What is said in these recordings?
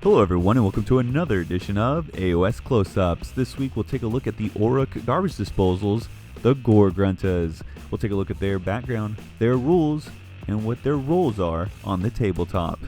Hello everyone and welcome to another edition of AoS Close-Ups. This week we'll take a look at the Orruk garbage disposals, the Gore-Gruntas. We'll take a look at their background, their rules, and what their roles are on the tabletop.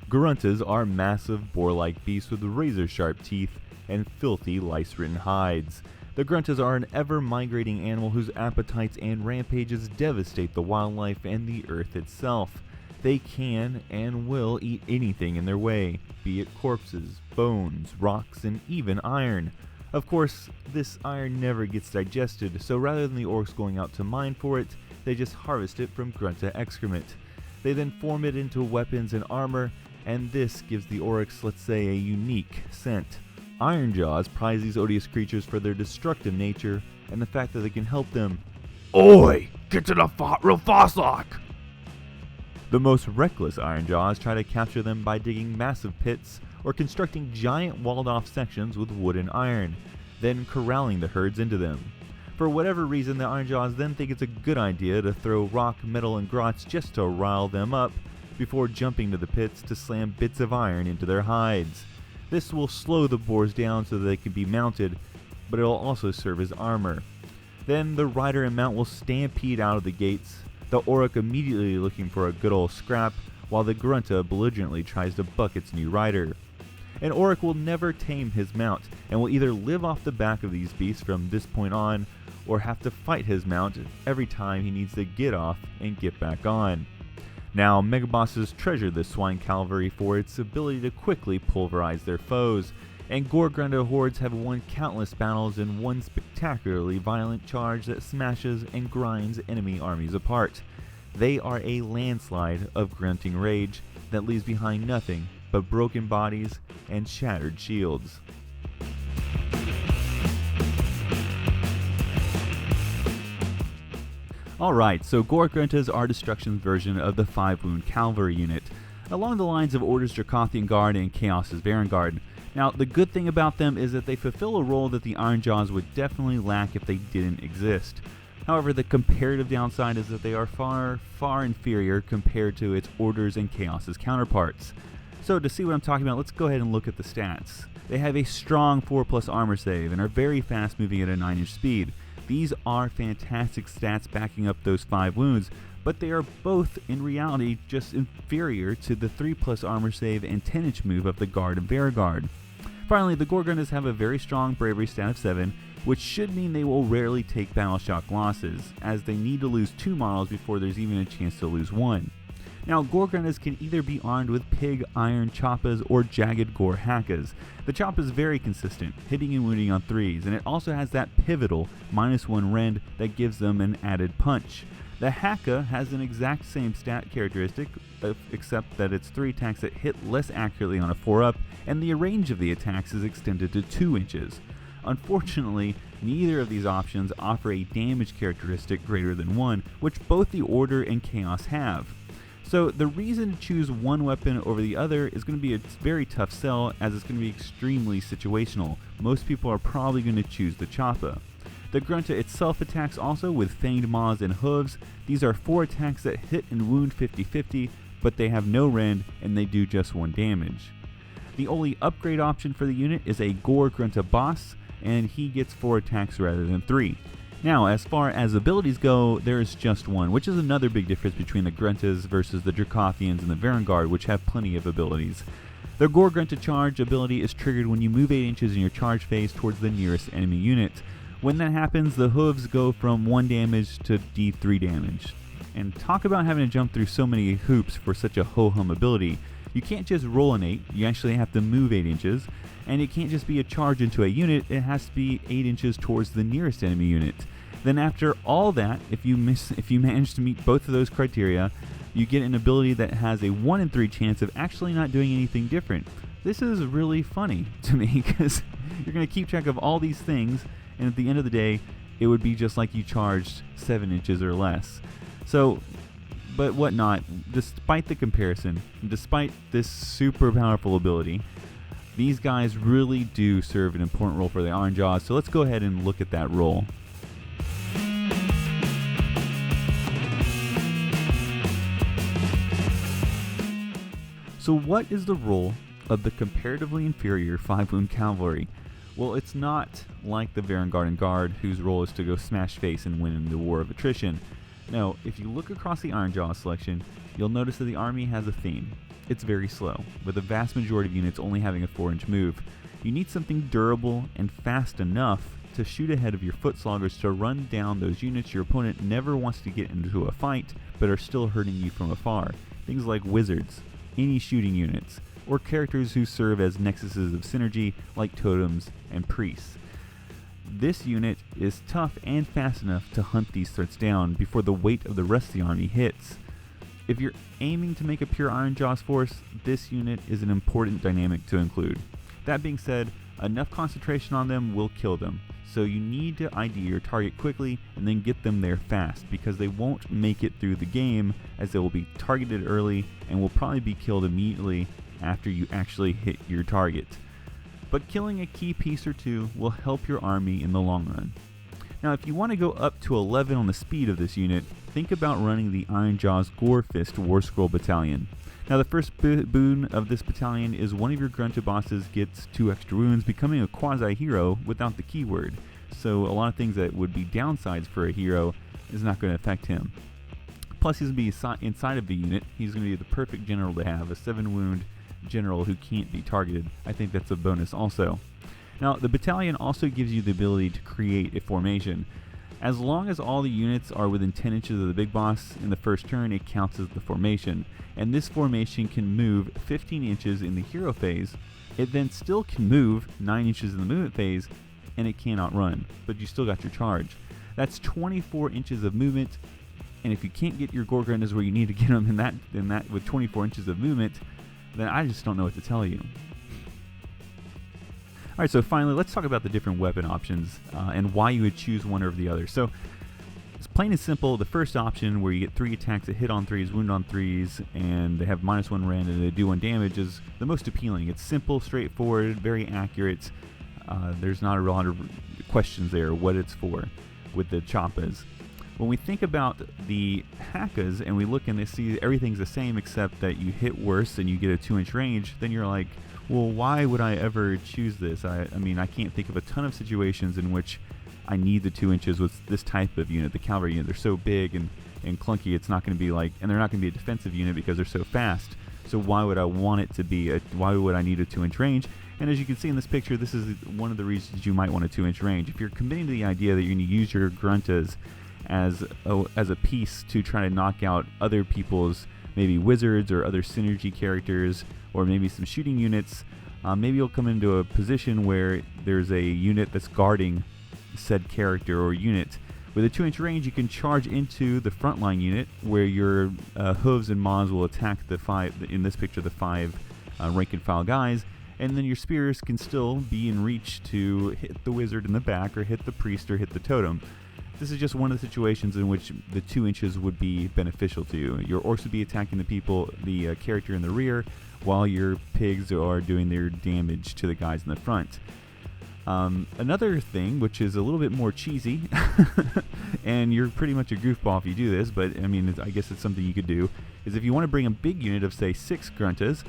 Gruntas are massive boar-like beasts with razor-sharp teeth and filthy lice-ridden hides. The Gruntas are an ever-migrating animal whose appetites and rampages devastate the wildlife and the earth itself. They can and will eat anything in their way, be it corpses, bones, rocks, and even iron. Of course, this iron never gets digested, so rather than the orcs going out to mine for it, they just harvest it from Grunta excrement. They then form it into weapons and armor, and this gives the orcs, let's say, a unique scent. Ironjaws prize these odious creatures for their destructive nature and the fact that they can help them. Oi! Get to the fort real fast like! The most reckless Ironjaws try to capture them by digging massive pits or constructing giant walled-off sections with wood and iron, then corralling the herds into them. For whatever reason, the Ironjaws then think it's a good idea to throw rock, metal, and grots just to rile them up before jumping to the pits to slam bits of iron into their hides. This will slow the boars down so that they can be mounted, but it will also serve as armor. Then the rider and mount will stampede out of the gates, the Orruk immediately looking for a good old scrap, while the Grunta belligerently tries to buck its new rider. An Orruk will never tame his mount, and will either live off the back of these beasts from this point on, or have to fight his mount every time he needs to get off and get back on. Now, megabosses treasure the swine cavalry for its ability to quickly pulverize their foes, and Gore-Grunta hordes have won countless battles in one spectacularly violent charge that smashes and grinds enemy armies apart. They are a landslide of grunting rage that leaves behind nothing but broken bodies and shattered shields. Alright, so Gore-Gruntas are Destruction's version of the 5-wound cavalry unit, along the lines of Order's Dracothian Guard and Chaos's Vanguard. Now, the good thing about them is that they fulfill a role that the Ironjaws would definitely lack if they didn't exist. However, the comparative downside is that they are far, far inferior compared to its Order's and Chaos's counterparts. So to see what I'm talking about, let's go ahead and look at the stats. They have a strong 4+ armor save and are very fast moving at a 9-inch speed. These are fantastic stats backing up those 5 wounds, but they are both in reality just inferior to the 3+ armor save and 10-inch move of the Guard and Vanguard. Finally, the Gore-Gruntas have a very strong bravery stat of 7, which should mean they will rarely take battle shock losses, as they need to lose 2 models before there's even a chance to lose 1. Now, Gore-Gruntas can either be armed with pig iron choppas or jagged gore hackas. The choppa is very consistent, hitting and wounding on 3s, and it also has that pivotal -1 rend that gives them an added punch. The hacka has an exact same stat characteristic, except that it's 3 attacks that hit less accurately on a 4-up, and the range of the attacks is extended to 2 inches. Unfortunately, neither of these options offer a damage characteristic greater than 1, which both the Order and Chaos have. So the reason to choose one weapon over the other is going to be a very tough sell, as it's going to be extremely situational. Most people are probably going to choose the choppa. The Grunta itself attacks also with fanged maws and hooves. These are 4 attacks that hit and wound 50-50, but they have no rend and they do just 1 damage. The only upgrade option for the unit is a Gore-Grunta boss, and he gets 4 attacks rather than 3. Now, as far as abilities go, there is just 1, which is another big difference between the Gruntas versus the Dracothians and the Vanguard, which have plenty of abilities. The Gore-Grunta charge ability is triggered when you move 8 inches in your charge phase towards the nearest enemy unit. When that happens, the hooves go from 1 damage to D3 damage. And talk about having to jump through so many hoops for such a ho-hum ability. You can't just roll an 8, you actually have to move 8 inches, and it can't just be a charge into a unit, it has to be 8 inches towards the nearest enemy unit. Then after all that, if you manage to meet both of those criteria, you get an ability that has a 1 in 3 chance of actually not doing anything different. This is really funny to me, because you're going to keep track of all these things, and at the end of the day, it would be just like you charged 7 inches or less. So, but whatnot, despite the comparison, despite this super powerful ability, these guys really do serve an important role for the Ironjaws, so let's go ahead and look at that role. So what is the role of the comparatively inferior 5-wound cavalry? Well, it's not like the Varangarden Guard, whose role is to go smash face and win in the war of attrition. No, if you look across the Ironjaw selection, you'll notice that the army has a theme. It's very slow, with the vast majority of units only having a 4-inch move. You need something durable and fast enough to shoot ahead of your foot sloggers to run down those units your opponent never wants to get into a fight, but are still hurting you from afar. Things like wizards, any shooting units, or characters who serve as nexuses of synergy like totems and priests. This unit is tough and fast enough to hunt these threats down before the weight of the rest of the army hits. If you're aiming to make a pure Ironjaw's force, this unit is an important dynamic to include. That being said, enough concentration on them will kill them, so you need to ID your target quickly and then get them there fast, because they won't make it through the game, as they will be targeted early and will probably be killed immediately after you actually hit your target. But killing a key piece or two will help your army in the long run. Now, if you want to go up to 11 on the speed of this unit, think about running the Ironjaw's Gorefist War Scroll Battalion. Now, the first boon of this battalion is one of your grunted bosses gets 2 extra wounds, becoming a quasi-hero without the keyword. So a lot of things that would be downsides for a hero is not going to affect him. Plus, he's going to be inside of the unit. He's going to be the perfect general to have, a 7-wound general who can't be targeted. I think that's a bonus also. Now, the battalion also gives you the ability to create a formation. As long as all the units are within 10 inches of the big boss in the first turn, it counts as the formation. And this formation can move 15 inches in the hero phase. It then still can move 9 inches in the movement phase, and it cannot run, but you still got your charge. That's 24 inches of movement, and if you can't get your Gore-Gruntas where you need to get them in that with 24 inches of movement, then I just don't know what to tell you. Alright, so finally, let's talk about the different weapon options and why you would choose one over the other. So, it's plain and simple. The first option, where you get 3 attacks that hit on 3s, wound on 3s, and they have -1 rend and they do 1 damage, is the most appealing. It's simple, straightforward, very accurate. There's not a lot of questions there what it's for with the choppas. When we think about the hackas and we look and they see everything's the same except that you hit worse and you get a 2-inch range, then you're like, well, why would I ever choose this? I mean, I can't think of a ton of situations in which I need the 2 inches with this type of unit, the cavalry unit. They're so big and clunky, it's not going to be like, and they're not going to be a defensive unit because they're so fast. So why would I want it to be, why would I need a 2-inch range? And as you can see in this picture, this is one of the reasons you might want a 2-inch range. If you're committing to the idea that you're going to use your gruntas as a piece to try to knock out other people's maybe wizards or other synergy characters, or maybe some shooting units, maybe you'll come into a position where there's a unit that's guarding said character or unit. With a 2-inch range, you can charge into the frontline unit where your hooves and maws will attack the 5, in this picture, the 5 rank and file guys, and then your spears can still be in reach to hit the wizard in the back, or hit the priest, or hit the totem. This is just one of the situations in which the 2 inches would be beneficial to you. Your orcs would be attacking the character in the rear, while your pigs are doing their damage to the guys in the front. Another thing, which is a little bit more cheesy, and you're pretty much a goofball if you do this, but I mean, I guess it's something you could do, is if you want to bring a big unit of, say, 6 gruntas,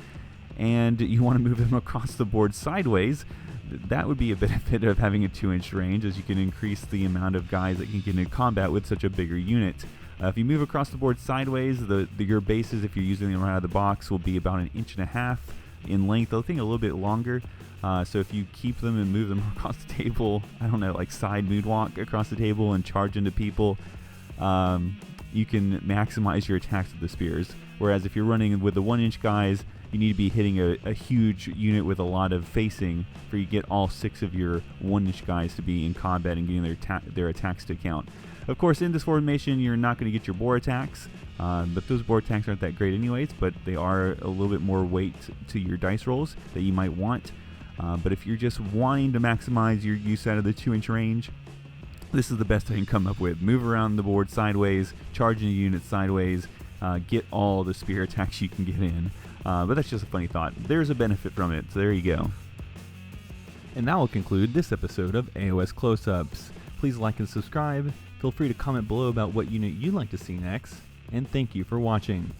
and you want to move them across the board sideways, that would be a benefit of having a 2-inch range, as you can increase the amount of guys that can get into combat with such a bigger unit. If you move across the board sideways, your bases, if you're using them right out of the box, will be about 1.5 inches in length. I think a little bit longer. So if you keep them and move them across the table, I don't know, like side moonwalk across the table and charge into people, you can maximize your attacks with the spears. Whereas if you're running with the 1-inch guys, you need to be hitting a huge unit with a lot of facing for you to get all 6 of your 1-inch guys to be in combat and getting their attacks to count. Of course, in this formation, you're not going to get your boar attacks, but those boar attacks aren't that great anyways, but they are a little bit more weight to your dice rolls that you might want. But if you're just wanting to maximize your use out of the 2-inch range, this is the best I can come up with. Move around the board sideways, charge into units sideways, get all the spear attacks you can get in. But that's just a funny thought. There's a benefit from it, so there you go. And that will conclude this episode of AoS Close-Ups. Please like and subscribe. Feel free to comment below about what unit you'd like to see next. And thank you for watching.